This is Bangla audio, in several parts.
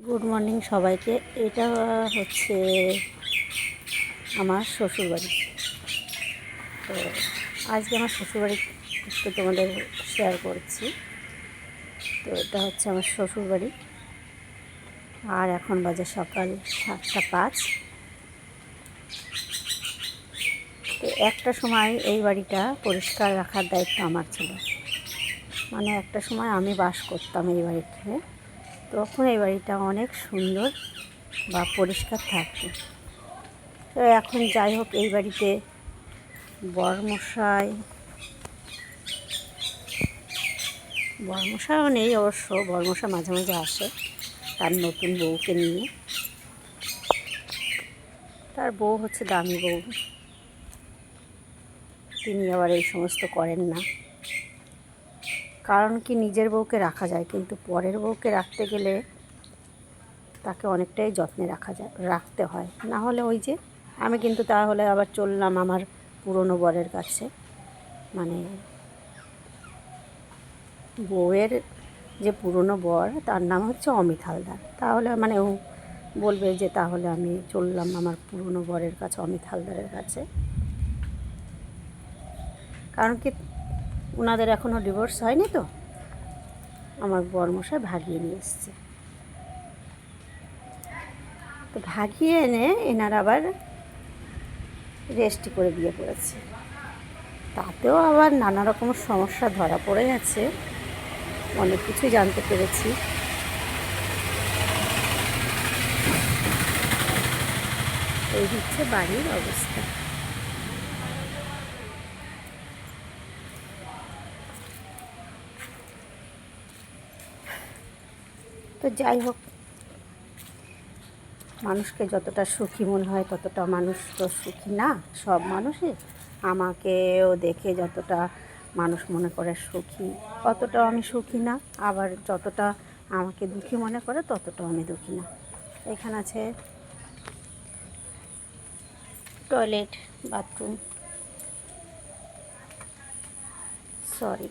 গুড মর্নিং সবাইকে। এটা হচ্ছে আমার শ্বশুরবাড়ি। তো আজকে আমার শ্বশুরবাড়ি একটু তোমাদের শেয়ার করছি। তো এটা হচ্ছে আমার শ্বশুরবাড়ি, আর এখন বাজে সকাল 7:05। তো একটা সময় এই বাড়িটা পরিষ্কার রাখার দায়িত্ব আমার ছিল। মানে একটা সময় আমি বাস করতাম এই বাড়িতে, তখন এই বাড়িটা অনেক সুন্দর বা পরিষ্কার থাকতো। তো এখন যাই হোক, এই বাড়িতে বর্মশাইও নেই অবশ্য। বর্মশাই মাঝে মাঝে আসে তার নতুন বউকে নিয়ে। তার বউ হচ্ছে দামি বউ, তিনি আবার এই সমস্ত করেন না। কারণ কি, নিজের বউকে রাখা যায়, কিন্তু পরের বউকে রাখতে গেলে তাকে অনেকটাই যত্নে রাখতে হয়। না হলে ওই যে আমি কিন্তু তাহলে আবার চললাম আমার পুরনো বরের কাছে, মানে বউয়ের যে পুরনো বর, তার নাম হচ্ছে অমিত হালদার। তাহলে মানে ও বলবে যে তাহলে আমি চললাম আমার পুরনো বরের কাছে, অমিত হালদারের কাছে। কারণ কি, ওনাদের এখনও ডিভোর্স হয়নি, তো আমার বরমশাই ভাগিয়ে নিয়ে এসছে। তো ভাগিয়ে এনে এনার আবার রেজিস্ট্রি করে বিয়ে করেছে। তাতেও আবার নানা রকম সমস্যা ধরা পড়ে গেছে, অনেক কিছুই জানতে পেরেছি। এই হচ্ছে বাড়ির অবস্থা। তো যাই হোক, মানুষকে যতটা সুখী মনে হয় ততটা মানুষ তো সুখী না। সব মানুষই আমাকেও দেখে যতটা মানুষ মনে করে সুখী, অতটাও আমি সুখী না। আবার যতটা আমাকে দুঃখী মনে করে ততটাও আমি দুঃখী না। এখানে আছে toilet, bathroom, sorry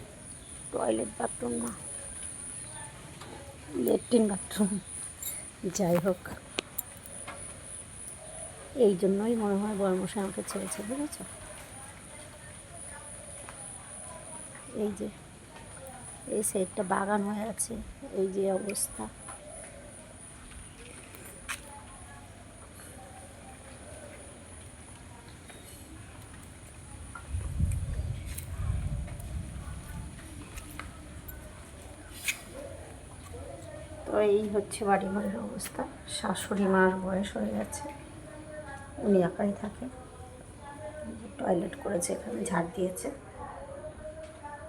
toilet bathroom না, ল্যাট্রিন বাথরুম। যাই হোক, এই জন্যই মনে হয় বর্মশাই আমাকে ছেড়েছে, বুঝেছ? এই যে এই সাইডটা বাগান হয়ে আছে, এই যে অবস্থা। তো এই হচ্ছে বাড়ি ঘরের অবস্থা। শাশুড়ি মার বয়স হয়ে গেছে, উনি একাই থাকে। টয়লেট করেছে, এখানে ঝাড় দিয়েছে।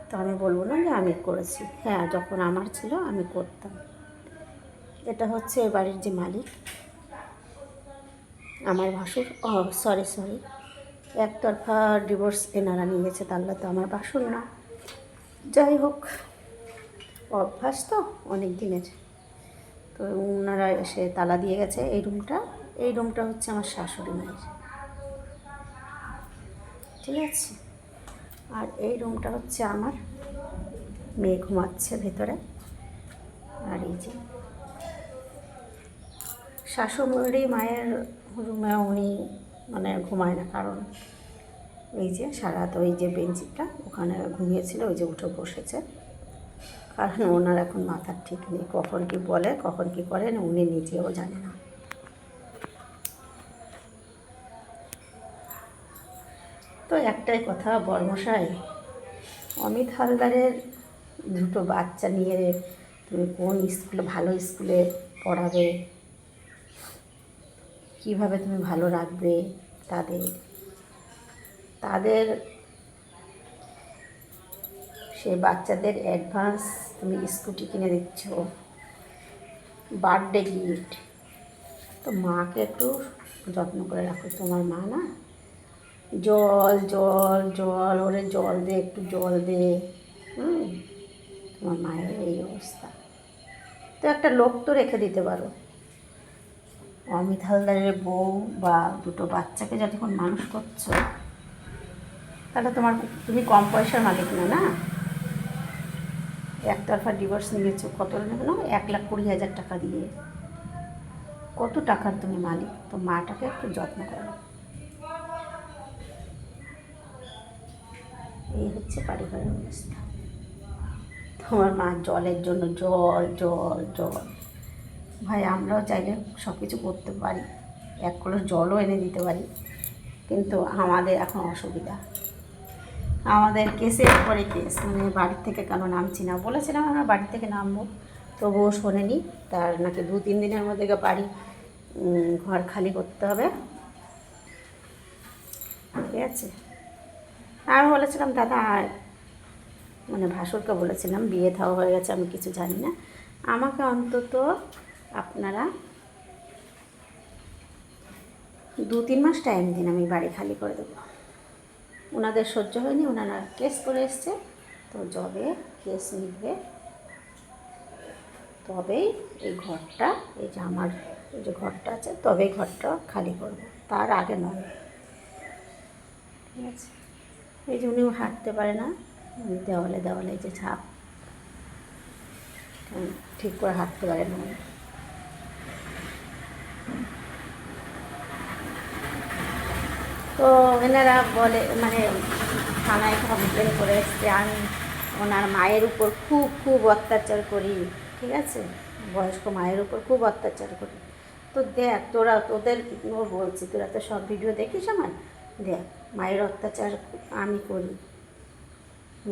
তো আমি বলবো না যে আমি করেছি, হ্যাঁ যখন আমার ছিল আমি করতাম। এটা হচ্ছে এ বাড়ির যে মালিক, আমার ভাসুর। সরি, একতরফা ডিভোর্স এনারা নিয়েছে, তাহলে তো আমার ভাসুর না। যাই হোক, অভ্যাস তো অনেক দিনের। তো ওনারা এসে তালা দিয়ে গেছে এই রুমটা হচ্ছে আমার শাশুড়ি মায়ের, ঠিক আছে। আর এই রুমটা হচ্ছে আমার, মেয়ে ঘুমাচ্ছে ভেতরে। আর এই যে শাশুড়ি মায়ের রুমে উনি মানে ঘুমায় না, কারণ এই যে সারাত ওই যে বেঞ্চিটা ওখানে ঘুমিয়েছিল, ওই যে উঠে বসেছে। কারণ ওনার এখন মাথার ঠিক নেই, কখন কি বলে কখন কি করেন উনি নিজেও জানে না। তো একটাই কথা, বর্মশাই, অমিত হালদারের দুটো বাচ্চা নিয়ে তুমি কোন স্কুলে, ভালো স্কুলে পড়াবে, কিভাবে তুমি ভালো রাখবে তাদের তাদের সে বাচ্চাদের অ্যাডভান্স তুমি স্কুটি কিনে দিচ্ছ, বার্থডে গিফট। তো মাকে একটু যত্ন করে রাখো। তোমার মা না, জল জল জল, ওরে জল দে, একটু জল দে। তোমার মায়ের এই অবস্থা। তো একটা লোক তো রেখে দিতে পারো। অমিত হালদারের বউ বা দুটো বাচ্চাকে যতক্ষণ মানুষ করছো, তাহলে তুমি কম পয়সার মালিক না, না? একতরফা ডিভোর্স নিয়েছো, কত নেবে না, 1,20,000 টাকা দিয়ে। কত টাকার তুমি মালিক, তো মাটাকে একটু যত্ন করো। এই হচ্ছে পারিবারিক অবস্থা। তোমার মা জলের জন্য জল জল জল। ভাই আমরাও চাইলে সব কিছু করতে পারি, এক কলস জলও এনে দিতে পারি, কিন্তু আমাদের এখন অসুবিধা। আমাদের কেসের পরে কেস, মানে বাড়ির থেকে কেন নামছি না, বলেছিলাম আমরা বাড়ি থেকে নামবো, তবুও শোনেনি। তার নাকি 2-3 দিনের মধ্যে বাড়ি ঘর খালি করতে হবে, ঠিক আছে। আমি বলেছিলাম দাদা, মানে ভাসুরকে বলেছিলাম বিয়ে থাও হয়ে গেছে, আমি কিছু জানি না, আমাকে অন্তত আপনারা 2-3 মাস টাইম দিন, আমি বাড়ি খালি করে দেবো। ওনাদের সহ্য হয়নি, ওনারা কেস করে এসছে, তো যবে কেস মিটবে তবেই এই ঘরটা, এই যে আমার এই যে ঘরটা আছে, তবেই ঘরটা খালি করবো, তার আগে নয়, ঠিক আছে। এই যে উনিও হাঁটতে পারে না, দেওয়ালে দেওয়ালে যে ছাপ, ঠিক করে হাঁটতে পারে না। তো এনারা বলে, মানে থানায় কমপ্লেন করে এসছে আমি ওনার মায়ের উপর খুব খুব অত্যাচার করি, ঠিক আছে, বয়স্ক মায়ের উপর খুব অত্যাচার করি। তো দেখ তোরা, তোদের বলছি, তোরা তো সব ভিডিও দেখিস আমার, দেখ মায়ের অত্যাচার আমি করি,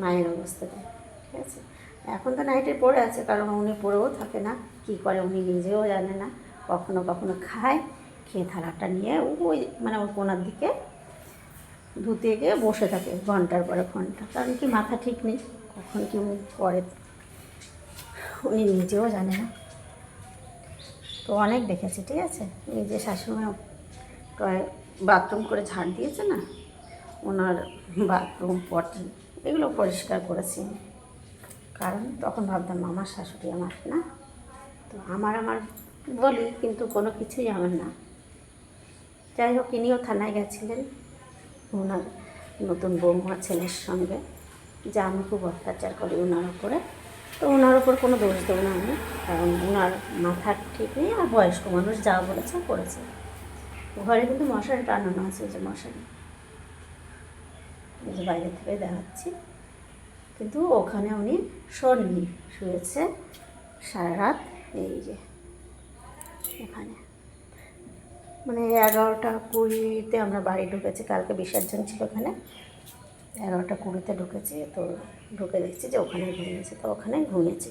মায়ের অবস্থা দেখ, ঠিক আছে। এখন তো নাইটে পড়ে আছে, কারণ উনি পড়েও থাকে না, কি করে উনি নিজেও জানে না। কখনো কখনো খায়, খেয়ে থালাটা নিয়ে ওই মানে ওই কোনার দিকে ধুতে গিয়ে বসে থাকে ঘন্টার পরে ঘন্টা, কারণ কি মাথা ঠিক নেই, কখন কি করে উনি নিজেও জানে না। তো অনেক দেখেছি, ঠিক আছে। এই যে শাশুড়ি বাথরুম করে ঝাড় দিয়েছে না, ওনার বাথরুম পটি এগুলো পরিষ্কার করেছি, কারণ তখন ভাবতাম আমার শাশুড়ি আমার না, তো আমার বলি, কিন্তু কোনো কিছুই আমার না। যাই হোক, ইনিও থানায় গেছিলেন ওনার নতুন বৌমা ছেলের সঙ্গে, যে আমি খুব অত্যাচার করি ওনার উপরে। তো ওনার ওপর কোনো দোষ দেবো না আমি, কারণ ওনার মাথার ঠিক নেই, আর বয়স্ক মানুষ যা বলেছে করেছে। ঘরে কিন্তু মশারি টানানো আছে, যে মশারি এই যে বাইরে থেকে দেখাচ্ছি, কিন্তু ওখানে উনি শোননি, শুয়েছে সারা রাত। এই যে এখানে মানে 11টা 20-তে আমরা বাড়ি ঢুকেছি, কালকে বিসর্জন ছিল ওখানে, 11টা 20-তে ঢুকেছি। তো ঢুকে দেখছি যে ওখানে ঘুমিয়েছে, তো ওখানেই ঘুমিয়েছি।